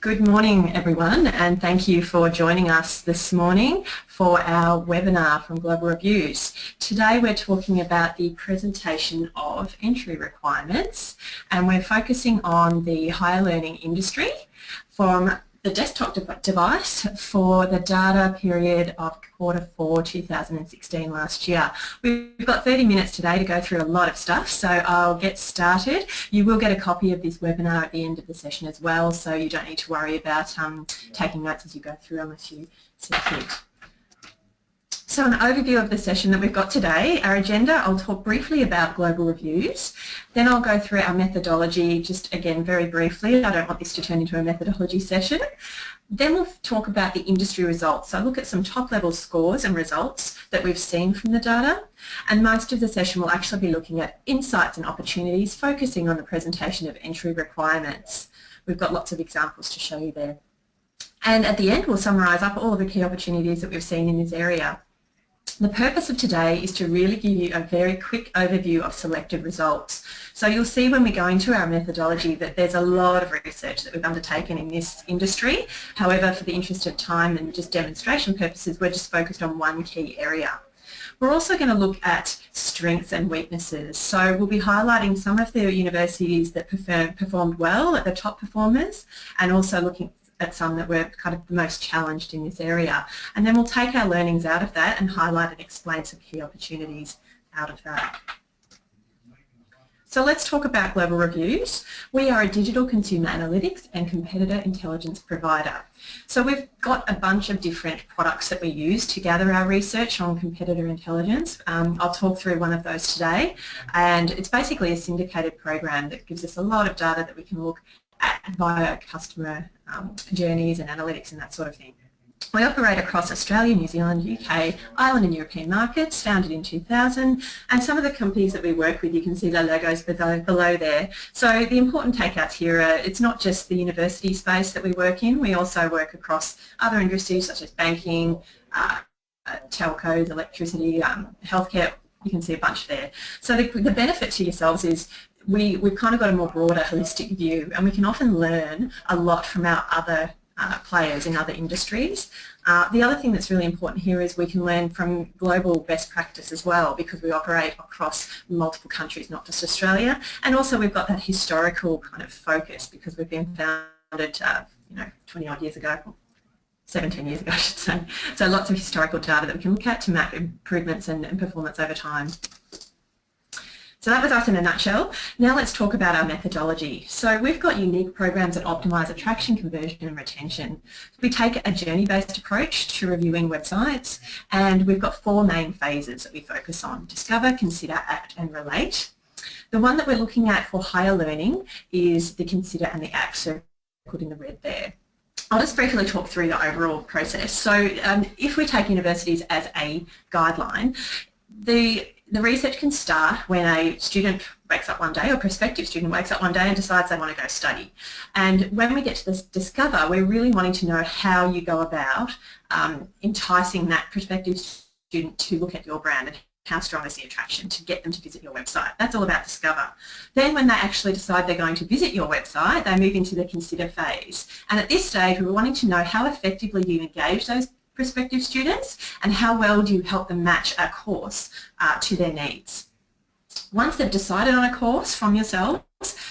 Good morning everyone, and thank you for joining us this morning for our webinar from Global Reviews. Today we're talking about the presentation of entry requirements, and we're focusing on the higher learning industry from the desktop device for the data period of Q4 2016 last year. We've got 30 minutes today to go through a lot of stuff, so I'll get started. You will get a copy of this webinar at the end of the session as well, so you don't need to worry about taking notes as you go through unless you see fit. So an overview of the session that we've got today, our agenda, I'll talk briefly about global reviews, then I'll go through our methodology just again very briefly. I don't want this to turn into a methodology session. Then we'll talk about the industry results. So look at some top level scores and results that we've seen from the data, and most of the session will actually be looking at insights and opportunities, focusing on the presentation of entry requirements. We've got lots of examples to show you there. And at the end we'll summarise up all of the key opportunities that we've seen in this area. The purpose of today is to really give you a very quick overview of selected results. So you'll see when we go into our methodology that there's a lot of research that we've undertaken in this industry. However, for the interest of time and just demonstration purposes, we're just focused on one key area. We're also going to look at strengths and weaknesses. So we'll be highlighting some of the universities that performed well, at the top performers, and also looking at some that were kind of the most challenged in this area. And then we'll take our learnings out of that and highlight and explain some key opportunities out of that. So let's talk about global reviews. We are a digital consumer analytics and competitor intelligence provider. So we've got a bunch of different products that we use to gather our research on competitor intelligence. I'll talk through one of those today, and it's basically a syndicated program that gives us a lot of data that we can look at via customer journeys and analytics and that sort of thing. We operate across Australia, New Zealand, UK, Ireland and European markets, founded in 2000, and some of the companies that we work with, you can see their logos below there. So the important takeouts here are it's not just the university space that we work in, we also work across other industries such as banking, telcos, electricity, healthcare. You can see a bunch there. So the benefit to yourselves is we've kind of got a more broader, holistic view, and we can often learn a lot from our other players in other industries. The other thing that's really important here is we can learn from global best practice as well, because we operate across multiple countries, not just Australia, and also we've got that historical kind of focus because we've been founded 20 odd years ago. 17 years ago I should say. So lots of historical data that we can look at to map improvements and performance over time. So that was us in a nutshell. Now let's talk about our methodology. So we've got unique programs that optimise attraction, conversion and retention. We take a journey-based approach to reviewing websites, and we've got 4 main phases that we focus on: discover, consider, act and relate. The one that we're looking at for higher learning is the consider and the act, so put in the red there. I'll just briefly talk through the overall process. So if we take universities as a guideline, the research can start when a student wakes up one day, or prospective student wakes up one day and decides they want to go study. And when we get to this discover, we're really wanting to know how you go about enticing that prospective student to look at your brand and how strong is the attraction to get them to visit your website. That's all about discover. Then when they actually decide they're going to visit your website, they move into the consider phase. And at this stage, we're wanting to know how effectively you engage those prospective students and how well do you help them match a course to their needs. Once they've decided on a course from yourselves,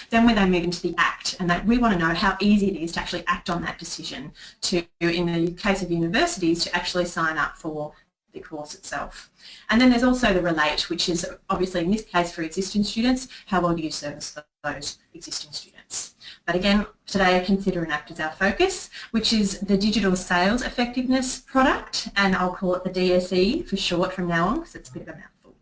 then when they move into the act, and that we want to know how easy it is to actually act on that decision to, in the case of universities, to actually sign up for the course itself. And then there's also the relate, which is obviously in this case for existing students, how well do you service those existing students. But again, today consider and act as our focus, which is the digital sales effectiveness product, and I'll call it the DSE for short from now on because it's a bit of a mouthful.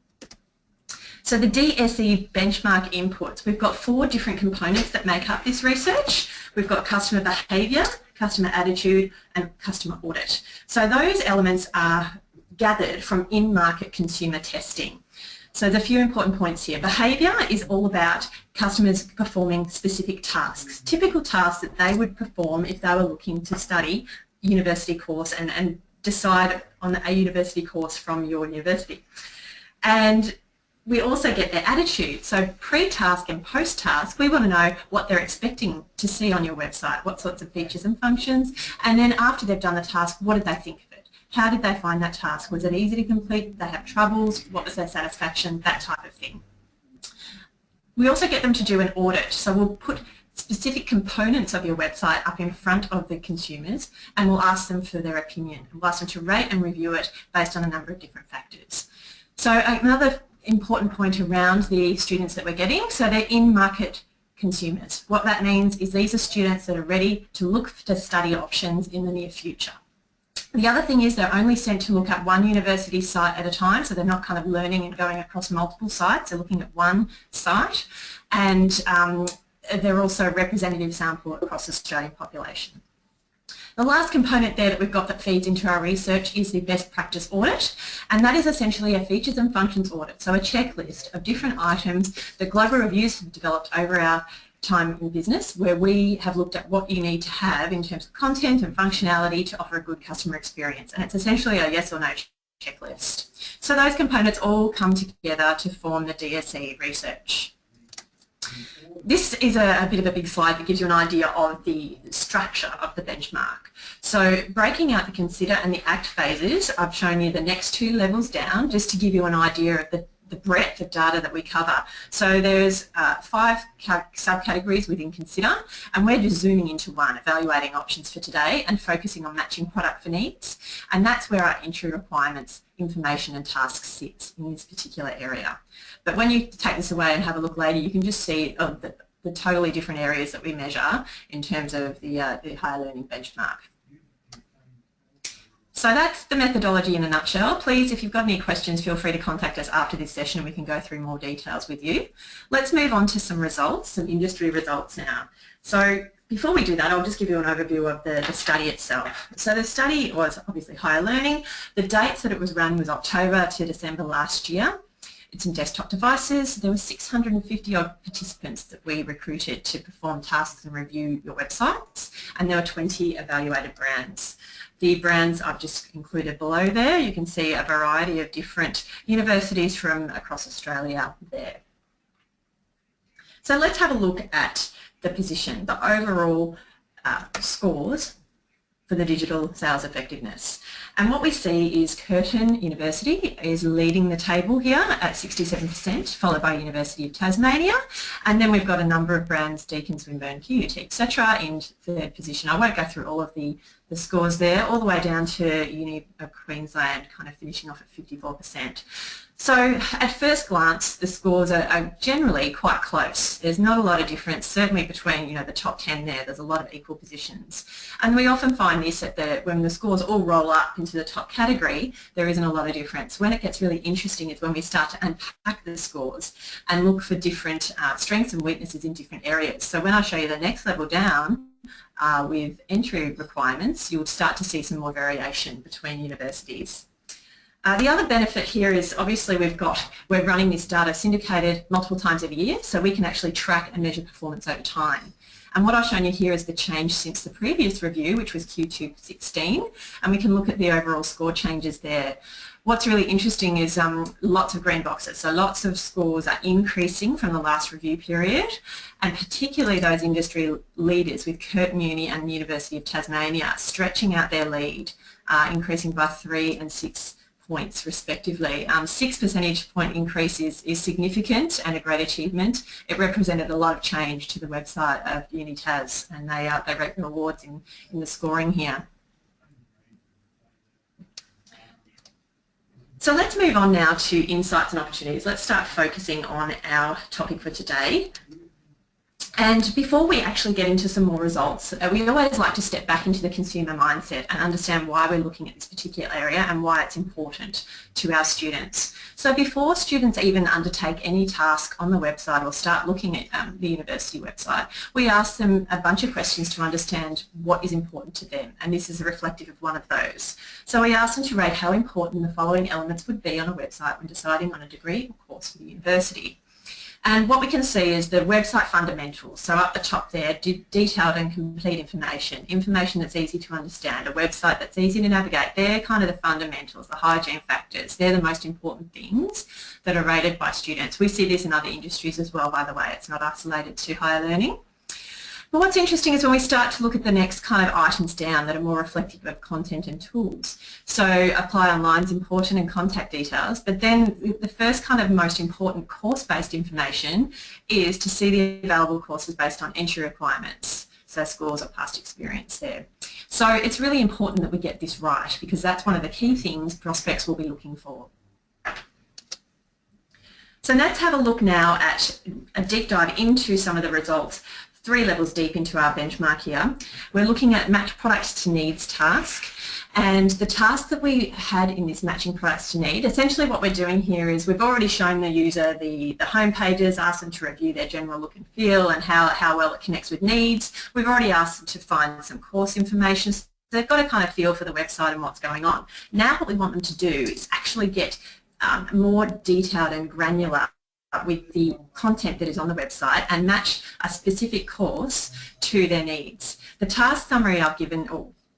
So the DSE benchmark inputs, we've got 4 different components that make up this research. We've got customer behaviour, customer attitude and customer audit. So those elements are gathered from in-market consumer testing. So the few important points here. Behaviour is all about customers performing specific tasks, typical tasks that they would perform if they were looking to study a university course and decide on a university course from your university. And We also get their attitude. So pre-task and post-task, we want to know what they're expecting to see on your website, what sorts of features and functions, and then after they've done the task, what did they think of it? How did they find that task? Was it easy to complete? Did they have troubles? What was their satisfaction? That type of thing. We also get them to do an audit. So we'll put specific components of your website up in front of the consumers and we'll ask them for their opinion. We'll ask them to rate and review it based on a number of different factors. So another important point around the students that we're getting, so they're in-market consumers. What that means is these are students that are ready to look to study options in the near future. The other thing is they're only sent to look at one university site at a time, so they're not kind of learning and going across multiple sites. They're looking at one site, and they're also a representative sample across the Australian population. The last component there that we've got that feeds into our research is the best practice audit, and that is essentially a features and functions audit, so a checklist of different items that Global Reviews have developed over our time in business, where we have looked at what you need to have in terms of content and functionality to offer a good customer experience, and it's essentially a yes or no checklist. So those components all come together to form the DSE research. This is a bit of a big slide that gives you an idea of the structure of the benchmark. So breaking out the consider and the act phases, I've shown you the next two levels down just to give you an idea of the breadth of data that we cover. So there's 5 subcategories within consider, and we're just zooming into one, evaluating options for today and focusing on matching product for needs, and that's where our entry requirements, information and tasks sits in this particular area. But when you take this away and have a look later, you can just see the totally different areas that we measure in terms of the higher learning benchmark. So that's the methodology in a nutshell. Please, if you've got any questions, feel free to contact us after this session and we can go through more details with you. Let's move on to some results, some industry results now. So before we do that, I'll just give you an overview of the study itself. So the study was obviously higher learning. The dates that it was run was October to December last year. It's in desktop devices. There were 650 odd participants that we recruited to perform tasks and review your websites, and there were 20 evaluated brands. The brands I've just included below there. You can see a variety of different universities from across Australia there. So let's have a look at the position, the overall scores for the digital sales effectiveness. And what we see is Curtin University is leading the table here at 67%, followed by University of Tasmania, and then we've got a number of brands, Deakin, Swinburne, QUT, etc. in third position. I won't go through all of the scores there, all the way down to Uni of Queensland, kind of finishing off at 54%. So at first glance, the scores are generally quite close. There's not a lot of difference, certainly between the top 10 there. There's a lot of equal positions. And we often find this when the scores all roll up into the top category, there isn't a lot of difference. When it gets really interesting is when we start to unpack the scores and look for different strengths and weaknesses in different areas. So when I show you the next level down, with entry requirements, you'll start to see some more variation between universities. The other benefit here is obviously we're running this data syndicated multiple times every year, so we can actually track and measure performance over time. And what I've shown you here is the change since the previous review, which was Q216, and we can look at the overall score changes there. What's really interesting is lots of green boxes, so lots of scores are increasing from the last review period, and particularly those industry leaders with Curtin Uni and the University of Tasmania stretching out their lead, increasing by 3 and 6 points respectively. 6 percentage point increase is significant and a great achievement. It represented a lot of change to the website of UniTas, and they wrote the awards in the scoring here. So let's move on now to insights and opportunities. Let's start focusing on our topic for today. And before we actually get into some more results, we always like to step back into the consumer mindset and understand why we're looking at this particular area and why it's important to our students. So before students even undertake any task on the website or start looking at the university website, we ask them a bunch of questions to understand what is important to them, and this is reflective of one of those. So we ask them to rate how important the following elements would be on a website when deciding on a degree or course for the university. And what we can see is the website fundamentals. So up the top there, detailed and complete information, information that's easy to understand, a website that's easy to navigate. They're kind of the fundamentals, the hygiene factors. They're the most important things that are rated by students. We see this in other industries as well, by the way. It's not isolated to higher learning. But what's interesting is when we start to look at the next kind of items down that are more reflective of content and tools. So apply online is important and contact details, but then the first kind of most important course-based information is to see the available courses based on entry requirements, so scores or past experience there. So it's really important that we get this right because that's one of the key things prospects will be looking for. So let's have a look now at a deep dive into some of the results. 3 levels deep into our benchmark here. We're looking at match products to needs task, and the task that we had in this matching products to need, essentially what we're doing here is we've already shown the user the home pages, asked them to review their general look and feel and how well it connects with needs. We've already asked them to find some course information. So they've got a kind of feel for the website and what's going on. Now what we want them to do is actually get more detailed and granular with the content that is on the website and match a specific course to their needs. The task summary I've given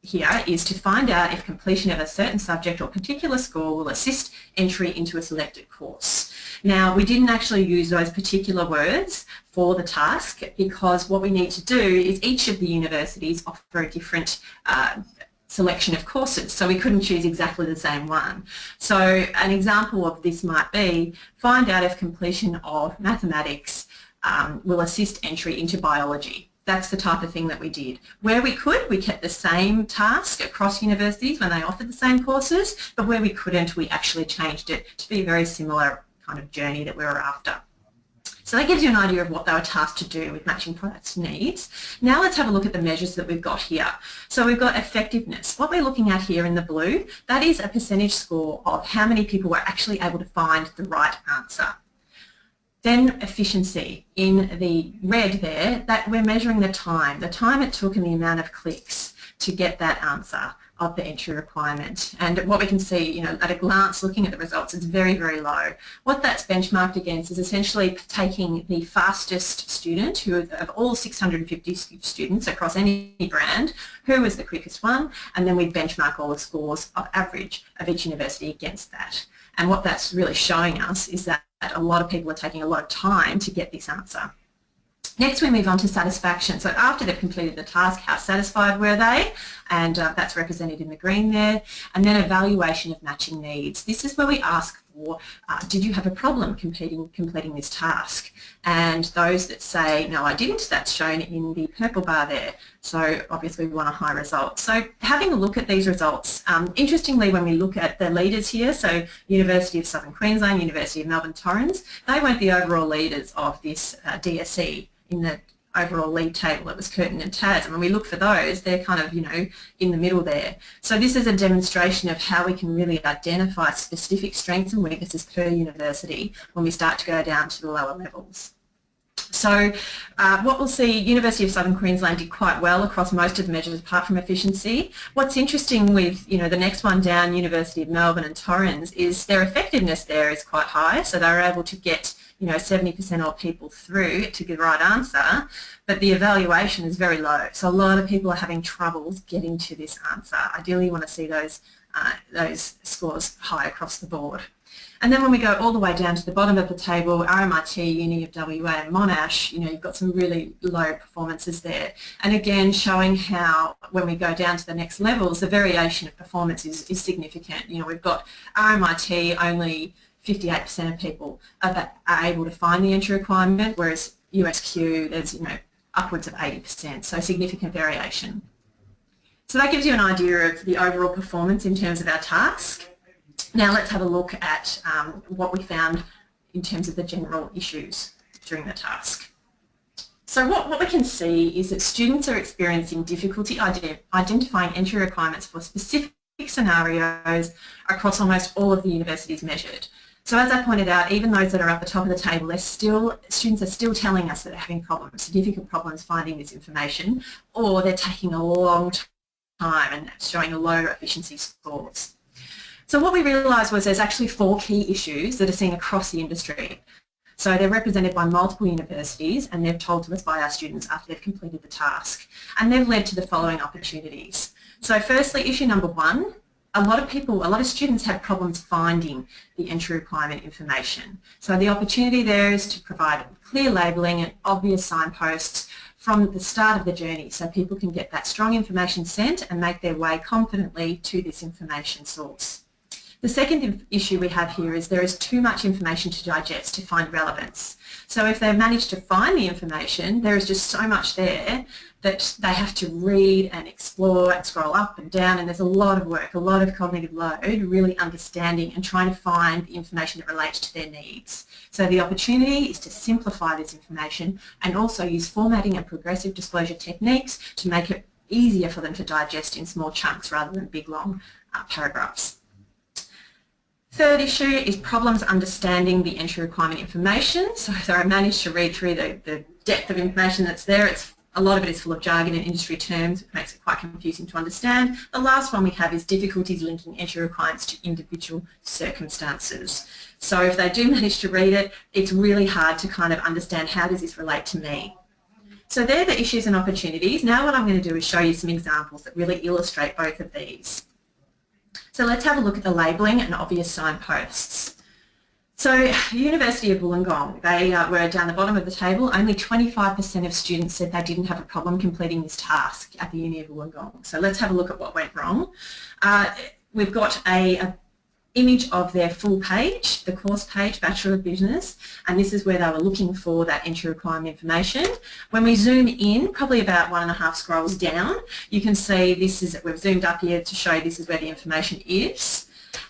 here is to find out if completion of a certain subject or particular score will assist entry into a selected course. Now, we didn't actually use those particular words for the task because what we need to do is each of the universities offer a different selection of courses, so we couldn't choose exactly the same one. So an example of this might be find out if completion of mathematics will assist entry into biology. That's the type of thing that we did. Where we could, we kept the same task across universities when they offered the same courses, but where we couldn't, we actually changed it to be a very similar kind of journey that we were after. So that gives you an idea of what they were tasked to do with matching products to needs. Now let's have a look at the measures that we've got here. So we've got effectiveness. What we're looking at here in the blue, that is a percentage score of how many people were actually able to find the right answer. Then efficiency. In the red there, that we're measuring the time it took and the amount of clicks to get that answer of the entry requirement. And what we can see, at a glance looking at the results, it's very, very low. What that's benchmarked against is essentially taking the fastest student, who of all 650 students across any brand, who was the quickest one, and then we benchmark all the scores of average of each university against that. And what that's really showing us is that a lot of people are taking a lot of time to get this answer. Next we move on to satisfaction. So after they've completed the task, how satisfied were they? And that's represented in the green there. And then evaluation of matching needs. This is where we ask for, did you have a problem completing this task? And those that say, no I didn't, that's shown in the purple bar there. So obviously we want a high result. So having a look at these results, interestingly when we look at the leaders here, so University of Southern Queensland, University of Melbourne, Torrens, they weren't the overall leaders of this DSE in the overall league table. It was Curtin and Taz, and when we look for those, they're kind of, in the middle there. So this is a demonstration of how we can really identify specific strengths and weaknesses per university when we start to go down to the lower levels. So what we'll see, University of Southern Queensland did quite well across most of the measures apart from efficiency. What's interesting with the next one down, University of Melbourne and Torrens, is their effectiveness there is quite high, so they were able to get 70% of people through to get the right answer, but the evaluation is very low. So a lot of people are having troubles getting to this answer. Ideally you want to see those scores high across the board. And then when we go all the way down to the bottom of the table, RMIT, Uni of WA and Monash, you've got some really low performances there. And again, showing how when we go down to the next levels, the variation of performance is significant. We've got RMIT only 58% of people are able to find the entry requirement, whereas USQ there's upwards of 80%, so significant variation. So that gives you an idea of the overall performance in terms of our task. Now let's have a look at what we found in terms of the general issues during the task. So what we can see is that students are experiencing difficulty identifying entry requirements for specific scenarios across almost all of the universities measured. So as I pointed out, even those that are at the top of the table, students are still telling us that they're having problems, significant problems finding this information, or they're taking a long time and showing low efficiency scores. So what we realised was there's actually 4 key issues that are seen across the industry. So they're represented by multiple universities and they're told to us by our students after they've completed the task. And they've led to the following opportunities. So firstly, issue number 1, a lot of students have problems finding the entry requirement information. So the opportunity there is to provide clear labelling and obvious signposts from the start of the journey so people can get that strong information sent and make their way confidently to this information source. The second issue we have here is there is too much information to digest to find relevance. So if they've managed to find the information, there is just so much there that they have to read and explore and scroll up and down, and there's a lot of work, a lot of cognitive load, really understanding and trying to find the information that relates to their needs. So the opportunity is to simplify this information and also use formatting and progressive disclosure techniques to make it easier for them to digest in small chunks rather than big long paragraphs. Third issue is problems understanding the entry requirement information. So I managed to read through the depth of information that's there. A lot of it is full of jargon and industry terms, which makes it quite confusing to understand. The last one we have is difficulties linking entry requirements to individual circumstances. So if they do manage to read it, it's really hard to kind of understand how does this relate to me. So they're the issues and opportunities. Now what I'm going to do is show you some examples that really illustrate both of these. So let's have a look at the labelling and obvious signposts. So University of Wollongong, they were down the bottom of the table. Only 25% of students said they didn't have a problem completing this task at the Uni of Wollongong. So let's have a look at what went wrong. We've got a image of their full page, the course page, Bachelor of Business, and this is where they were looking for that entry requirement information. When we zoom in, probably about 1.5 scrolls down, you can see this is, we've zoomed up here to show this is where the information is.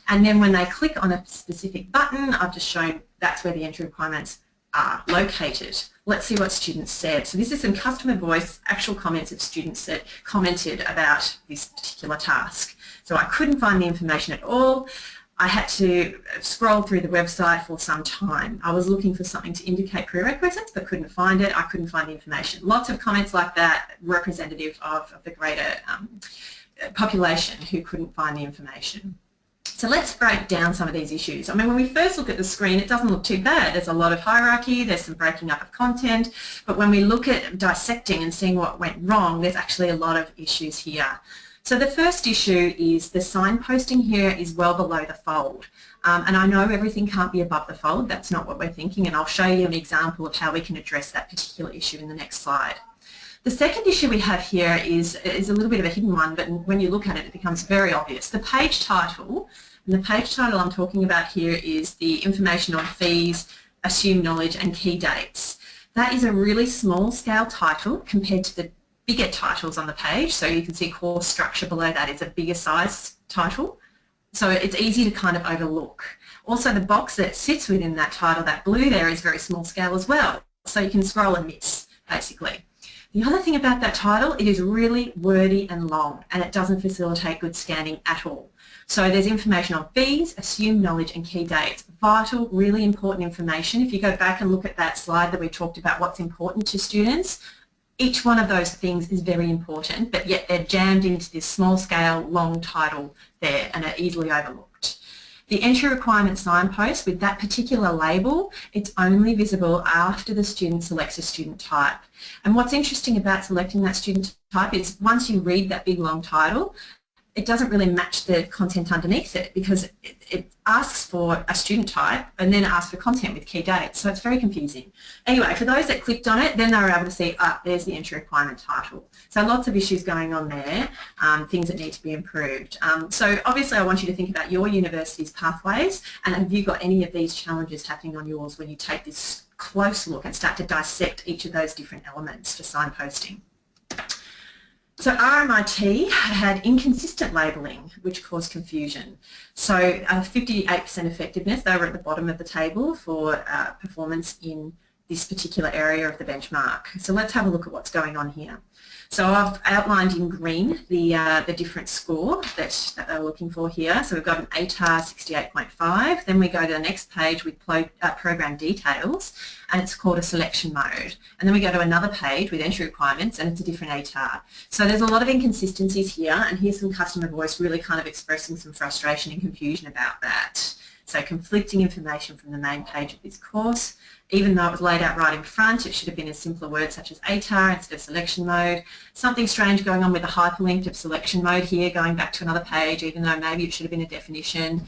And then when they click on a specific button, I've just shown that's where the entry requirements are located. Let's see what students said. So this is some customer voice, actual comments of students that commented about this particular task. So I couldn't find the information at all. I had to scroll through the website for some time. I was looking for something to indicate prerequisites but couldn't find it. I couldn't find the information. Lots of comments like that representative of the greater population who couldn't find the information. So let's break down some of these issues. I mean, when we first look at the screen, it doesn't look too bad. There's a lot of hierarchy, there's some breaking up of content, but when we look at dissecting and seeing what went wrong, there's actually a lot of issues here. So the first issue is the signposting here is well below the fold. And I know everything can't be above the fold, that's not what we're thinking, and I'll show you an example of how we can address that particular issue in the next slide. The second issue we have here is a little bit of a hidden one, but when you look at it, it becomes very obvious. The page title, and the page title I'm talking about here is the information on fees, assumed knowledge and key dates. That is a really small scale title compared to the bigger titles on the page, so you can see course structure below that is a bigger size title, so it's easy to kind of overlook. Also the box that sits within that title, that blue there, is very small scale as well, so you can scroll and miss basically. The other thing about that title, it is really wordy and long and it doesn't facilitate good scanning at all. So there's information on fees, assumed knowledge and key dates. Vital, really important information. If you go back and look at that slide that we talked about what's important to students, each one of those things is very important, but yet they're jammed into this small scale, long title there and are easily overlooked. The entry requirement signpost with that particular label, it's only visible after the student selects a student type. And what's interesting about selecting that student type is once you read that big long title, it doesn't really match the content underneath it because it asks for a student type and then it asks for content with key dates, so it's very confusing. Anyway, for those that clicked on it, then they were able to see, there's the entry requirement title. So lots of issues going on there, things that need to be improved. So obviously I want you to think about your university's pathways, and have you got any of these challenges happening on yours when you take this close look and start to dissect each of those different elements for signposting. So RMIT had inconsistent labelling, which caused confusion. So 58% effectiveness, they were at the bottom of the table for performance in this particular area of the benchmark. So let's have a look at what's going on here. So I've outlined in green the different score that they're looking for here. So we've got an ATAR 68.5, then we go to the next page with program details, and it's called a selection mode. And then we go to another page with entry requirements, and it's a different ATAR. So there's a lot of inconsistencies here, and here's some customer voice really kind of expressing some frustration and confusion about that. So conflicting information from the main page of this course. Even though it was laid out right in front, it should have been a simpler word such as ATAR instead of selection mode. Something strange going on with the hyperlinked of selection mode here, going back to another page, even though maybe it should have been a definition.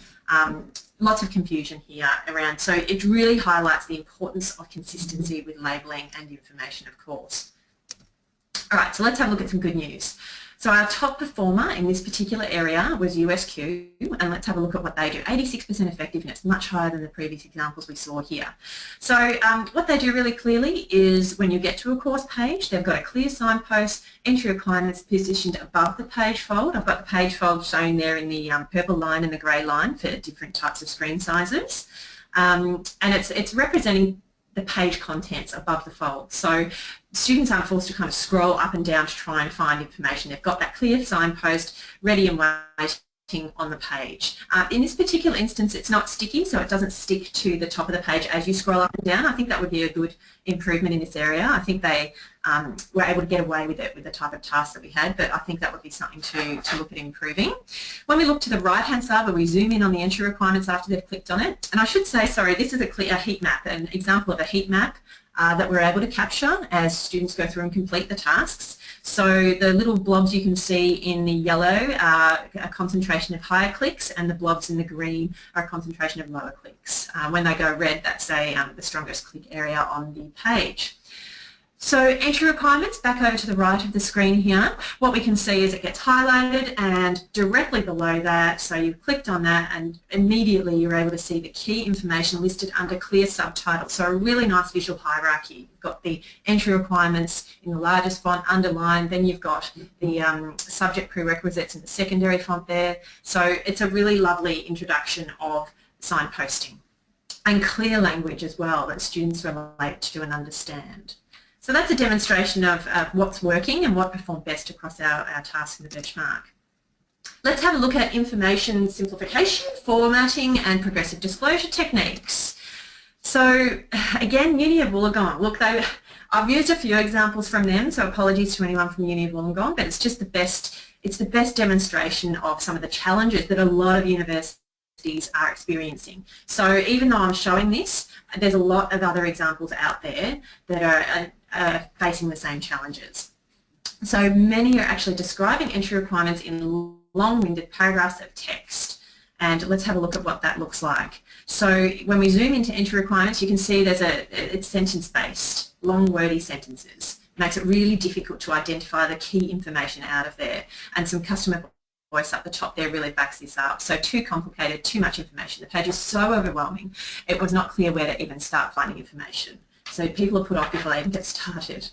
Lots of confusion here around. So it really highlights the importance of consistency with labelling and information, of course. All right, so let's have a look at some good news. So our top performer in this particular area was USQ, and let's have a look at what they do. 86% effectiveness, much higher than the previous examples we saw here. So what they do really clearly is when you get to a course page, they've got a clear signpost, entry requirements positioned above the page fold. I've got the page fold shown there in the purple line and the grey line for different types of screen sizes. And it's representing the page contents above the fold. So students aren't forced to kind of scroll up and down to try and find information. They've got that clear signpost ready and waiting on the page. In this particular instance, it's not sticky, so it doesn't stick to the top of the page as you scroll up and down. I think that would be a good improvement in this area. I think they were able to get away with it with the type of task that we had, but I think that would be something to look at improving. When we look to the right-hand side, where we zoom in on the entry requirements after they've clicked on it, and I should say, sorry, this is a heat map, an example of a heat map that we're able to capture as students go through and complete the tasks. So the little blobs you can see in the yellow are a concentration of higher clicks, and the blobs in the green are a concentration of lower clicks. When they go red, that's the strongest click area on the page. So entry requirements, back over to the right of the screen here, what we can see is it gets highlighted, and directly below that, so you've clicked on that and immediately you're able to see the key information listed under clear subtitles. So a really nice visual hierarchy. You've got the entry requirements in the largest font underlined, then you've got the subject prerequisites in the secondary font there. So it's a really lovely introduction of signposting, and clear language as well that students relate to and understand. So that's a demonstration of what's working and what performed best across our tasks in the benchmark. Let's have a look at information simplification, formatting and progressive disclosure techniques. So again, Uni of Wollongong. Look, I've used a few examples from them, so apologies to anyone from Uni of Wollongong, but it's just the best demonstration of some of the challenges that a lot of universities are experiencing. So even though I'm showing this, there's a lot of other examples out there that are facing the same challenges. So many are actually describing entry requirements in long-winded paragraphs of text, and let's have a look at what that looks like. So when we zoom into entry requirements, you can see it's sentence-based, long wordy sentences. It makes it really difficult to identify the key information out of there, and some customer voice up the top there really backs this up. So too complicated, too much information. The page is so overwhelming, it was not clear where to even start finding information. So people are put off before they even get started.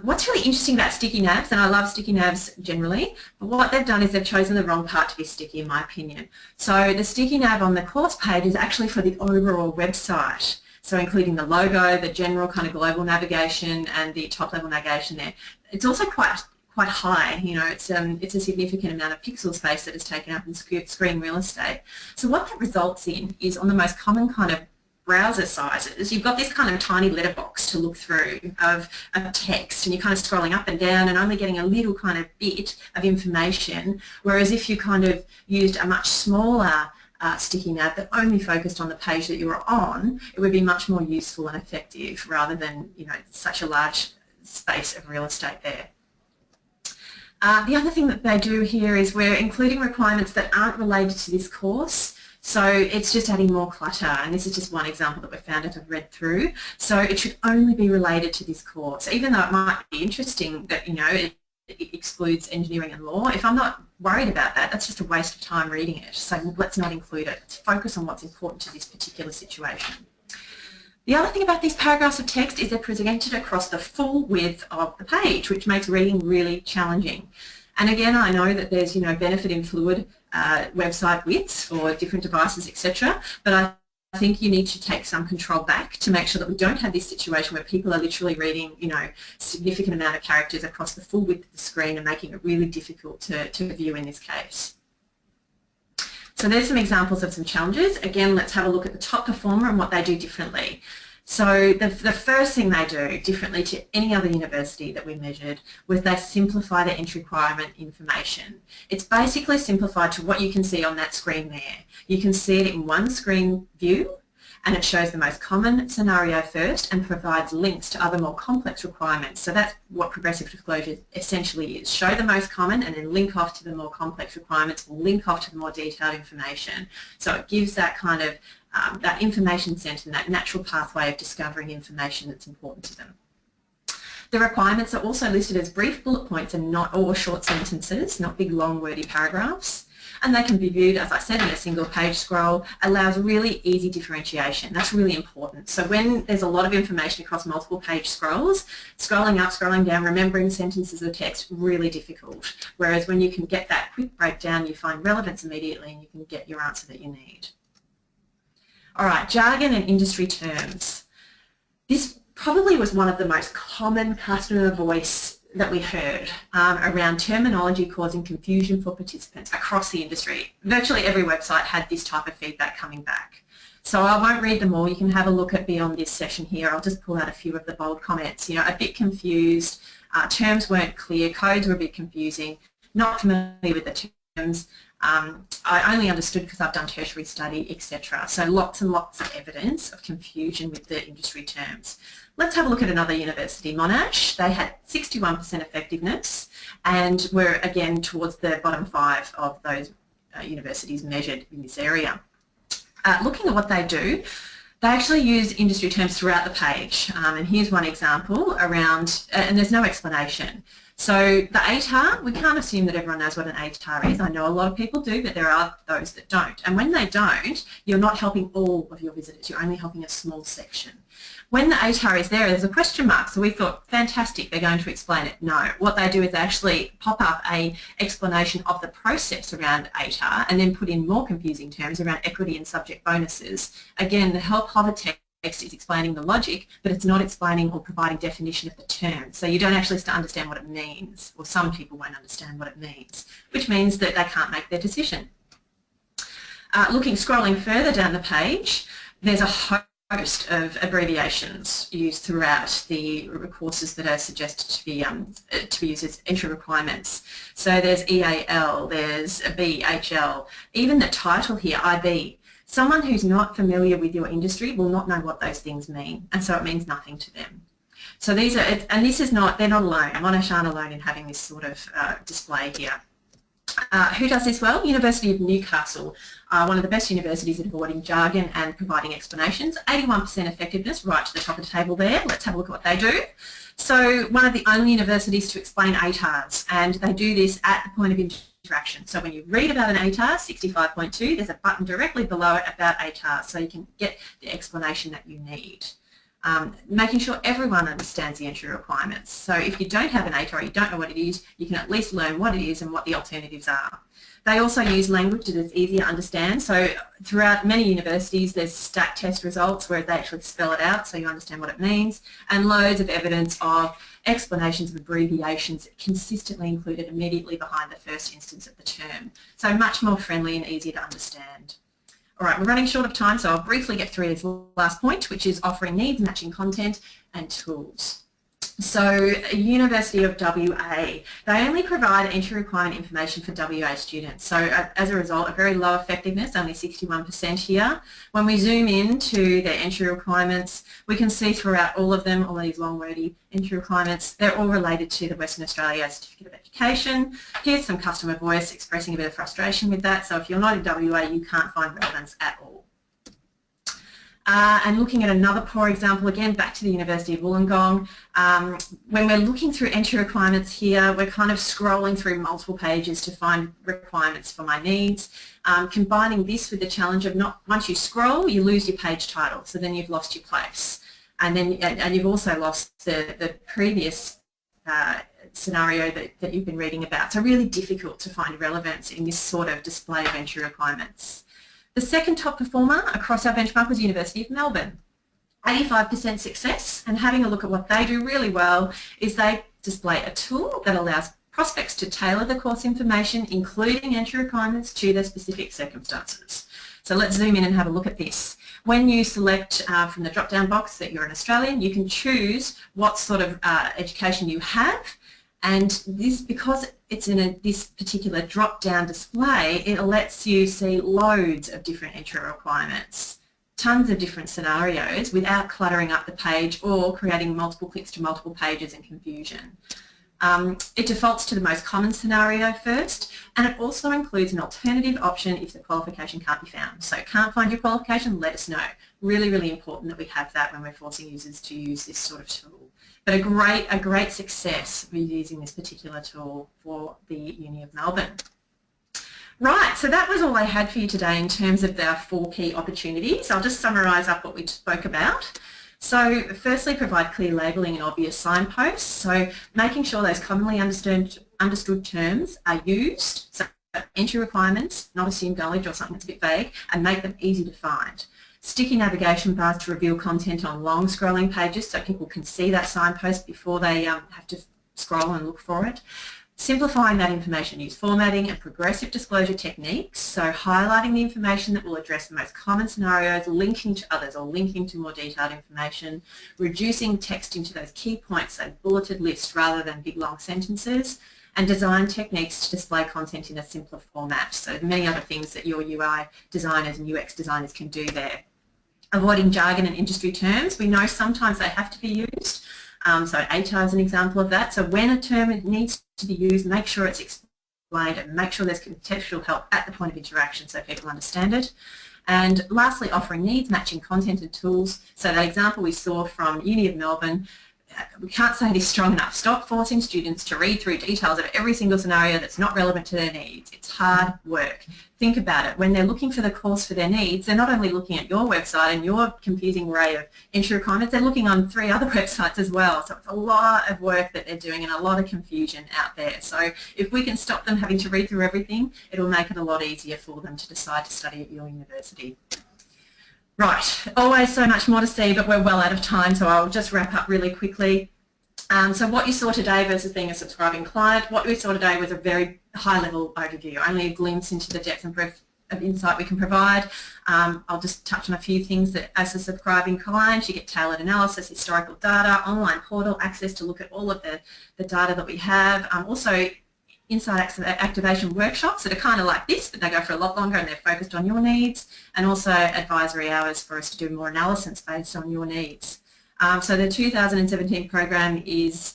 What's really interesting about sticky navs, and I love sticky navs generally, but what they've done is they've chosen the wrong part to be sticky in my opinion. So the sticky nav on the course page is actually for the overall website. So including the logo, the general kind of global navigation and the top level navigation there. It's also quite high, you know, it's a significant amount of pixel space that is taken up in screen real estate. So what that results in is on the most common kind of browser sizes, you've got this kind of tiny letterbox to look through of text, and you're kind of scrolling up and down and only getting a little kind of bit of information, whereas if you kind of used a much smaller sticky nav that only focused on the page that you were on, it would be much more useful and effective rather than, you know, such a large space of real estate there. The other thing that they do here is we're including requirements that aren't related to this course. So it's just adding more clutter, and this is just one example that we found as I've read through. So it should only be related to this course, even though it might be interesting that, you know, it excludes engineering and law. If I'm not worried about that, that's just a waste of time reading it. So let's not include it. Let's focus on what's important to this particular situation. The other thing about these paragraphs of text is they're presented across the full width of the page, which makes reading really challenging. And again, I know that there's, you know, benefit in fluid website widths for different devices, etc. But I think you need to take some control back to make sure that we don't have this situation where people are literally reading, you know, significant amount of characters across the full width of the screen and making it really difficult to view in this case. So there's some examples of some challenges. Again, let's have a look at the top performer and what they do differently. So the first thing they do, differently to any other university that we measured, was they simplify the entry requirement information. It's basically simplified to what you can see on that screen there. You can see it in one screen view, and it shows the most common scenario first and provides links to other more complex requirements. So that's what progressive disclosure essentially is. Show the most common and then link off to the more complex requirements, link off to the more detailed information. So it gives that kind of that information centre and that natural pathway of discovering information that's important to them. The requirements are also listed as brief bullet points and not all short sentences, not big long wordy paragraphs. And they can be viewed, as I said, in a single page scroll, allows really easy differentiation. That's really important. So when there's a lot of information across multiple page scrolls, scrolling up, scrolling down, remembering sentences of text, really difficult. Whereas when you can get that quick breakdown, you find relevance immediately and you can get your answer that you need. All right, jargon and industry terms. This probably was one of the most common customer voice that we heard around terminology causing confusion for participants across the industry. Virtually every website had this type of feedback coming back. So I won't read them all. You can have a look at beyond this session here. I'll just pull out a few of the bold comments. You know, a bit confused, terms weren't clear, codes were a bit confusing, not familiar with the terms. I only understood because I've done tertiary study, etc. So lots and lots of evidence of confusion with the industry terms. Let's have a look at another university, Monash. They had 61% effectiveness and were again towards the bottom 5 of those universities measured in this area. Looking at what they do, they actually use industry terms throughout the page, and here's one example around, and there's no explanation. So the ATAR, we can't assume that everyone knows what an ATAR is. I know a lot of people do, but there are those that don't. And when they don't, you're not helping all of your visitors, you're only helping a small section. When the ATAR is there, there's a question mark, so we thought, fantastic, they're going to explain it. No, what they do is they actually pop up an explanation of the process around ATAR and then put in more confusing terms around equity and subject bonuses. Again, the help hover text is explaining the logic, but it's not explaining or providing definition of the term. So you don't actually understand what it means, or some people won't understand what it means, which means that they can't make their decision. Scrolling further down the page, there's a host of abbreviations used throughout the courses that are suggested to be used as entry requirements. So there's EAL, there's BHL, even the title here, IB. Someone who's not familiar with your industry will not know what those things mean, and so it means nothing to them. So these are, and this is not, they're not alone. Monash aren't alone in having this sort of display here. Who does this well? University of Newcastle, one of the best universities at avoiding jargon and providing explanations. 81% effectiveness, right to the top of the table there. Let's have a look at what they do. So one of the only universities to explain ATARs, and they do this at the point of interaction. So when you read about an ATAR, 65.2, there's a button directly below it about ATARs, so you can get the explanation that you need. Making sure everyone understands the entry requirements. So if you don't have an ATAR or you don't know what it is, you can at least learn what it is and what the alternatives are. They also use language that is easier to understand. So throughout many universities there's stat test results where they actually spell it out so you understand what it means, and loads of evidence of explanations of abbreviations consistently included immediately behind the first instance of the term. So much more friendly and easier to understand. All right, we're running short of time, so I'll briefly get through this last point, which is offering needs matching content and tools. So University of WA, they only provide entry requirement information for WA students. So as a result, a very low effectiveness, only 61% here. When we zoom in to their entry requirements, we can see throughout all of them, all of these long wordy entry requirements, they're all related to the Western Australia Certificate of Education. Here's some customer voice expressing a bit of frustration with that. So if you're not in WA, you can't find relevance at all. And looking at another poor example, again back to the University of Wollongong, when we're looking through entry requirements here, we're kind of scrolling through multiple pages to find requirements for my needs. Combining this with the challenge of not, once you scroll, you lose your page title, so then you've lost your place. And then you've also lost the previous scenario that you've been reading about. So really difficult to find relevance in this sort of display of entry requirements. The second top performer across our benchmark was University of Melbourne. 85% success, and having a look at what they do really well is they display a tool that allows prospects to tailor the course information, including entry requirements, to their specific circumstances. So let's zoom in and have a look at this. When you select from the drop-down box that you're an Australian, you can choose what sort of education you have, and this, because it's in this particular drop-down display, it lets you see loads of different entry requirements, tons of different scenarios without cluttering up the page or creating multiple clicks to multiple pages and confusion. It defaults to the most common scenario first, and it also includes an alternative option if the qualification can't be found. So can't find your qualification, let us know. Really, really important that we have that when we're forcing users to use this sort of tool. But a great success with using this particular tool for the Uni of Melbourne. Right, so that was all I had for you today in terms of the 4 key opportunities. I'll just summarise up what we spoke about. So firstly, provide clear labelling and obvious signposts. So making sure those commonly understood terms are used, so entry requirements, not assumed knowledge or something that's a bit vague, and make them easy to find. Sticky navigation bars to reveal content on long scrolling pages so people can see that signpost before they have to scroll and look for it. Simplifying that information use formatting and progressive disclosure techniques, so highlighting the information that will address the most common scenarios, linking to others or linking to more detailed information, reducing text into those key points, so bulleted lists rather than big long sentences, and design techniques to display content in a simpler format. So many other things that your UI designers and UX designers can do there. Avoiding jargon and industry terms. We know sometimes they have to be used. So ATAR is an example of that. So when a term needs to be used, make sure it's explained and make sure there's contextual help at the point of interaction so people understand it. And lastly, offering needs matching content and tools. So that example we saw from Uni of Melbourne, we can't say this strong enough. Stop forcing students to read through details of every single scenario that's not relevant to their needs. It's hard work. Think about it. When they're looking for the course for their needs, they're not only looking at your website and your confusing array of entry requirements, they're looking on 3 other websites as well. So it's a lot of work that they're doing and a lot of confusion out there. So if we can stop them having to read through everything, it'll make it a lot easier for them to decide to study at your university. Right, always so much more to see, but we're well out of time, so I'll just wrap up really quickly. So what you saw today versus being a subscribing client, what we saw today was a very high-level overview, only a glimpse into the depth and breadth of insight we can provide. I'll just touch on a few things that as a subscribing client, you get tailored analysis, historical data, online portal access to look at all of the data that we have. Also, insight activation workshops that are kind of like this, but they go for a lot longer and they're focused on your needs, and also advisory hours for us to do more analysis based on your needs. So the 2017 program is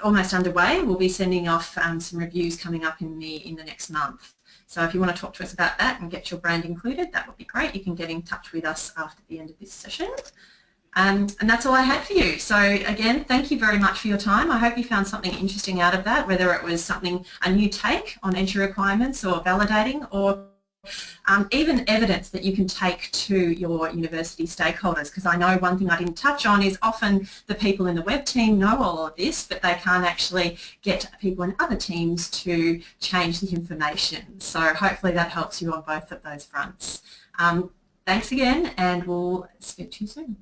almost underway. We'll be sending off some reviews coming up in the next month. So if you want to talk to us about that and get your brand included, that would be great. You can get in touch with us after the end of this session. And that's all I had for you. So again, thank you very much for your time. I hope you found something interesting out of that, whether it was a new take on entry requirements or validating, or even evidence that you can take to your university stakeholders, because I know one thing I didn't touch on is often the people in the web team know all of this, but they can't actually get people in other teams to change the information. So hopefully that helps you on both of those fronts. Thanks again, and we'll speak to you soon.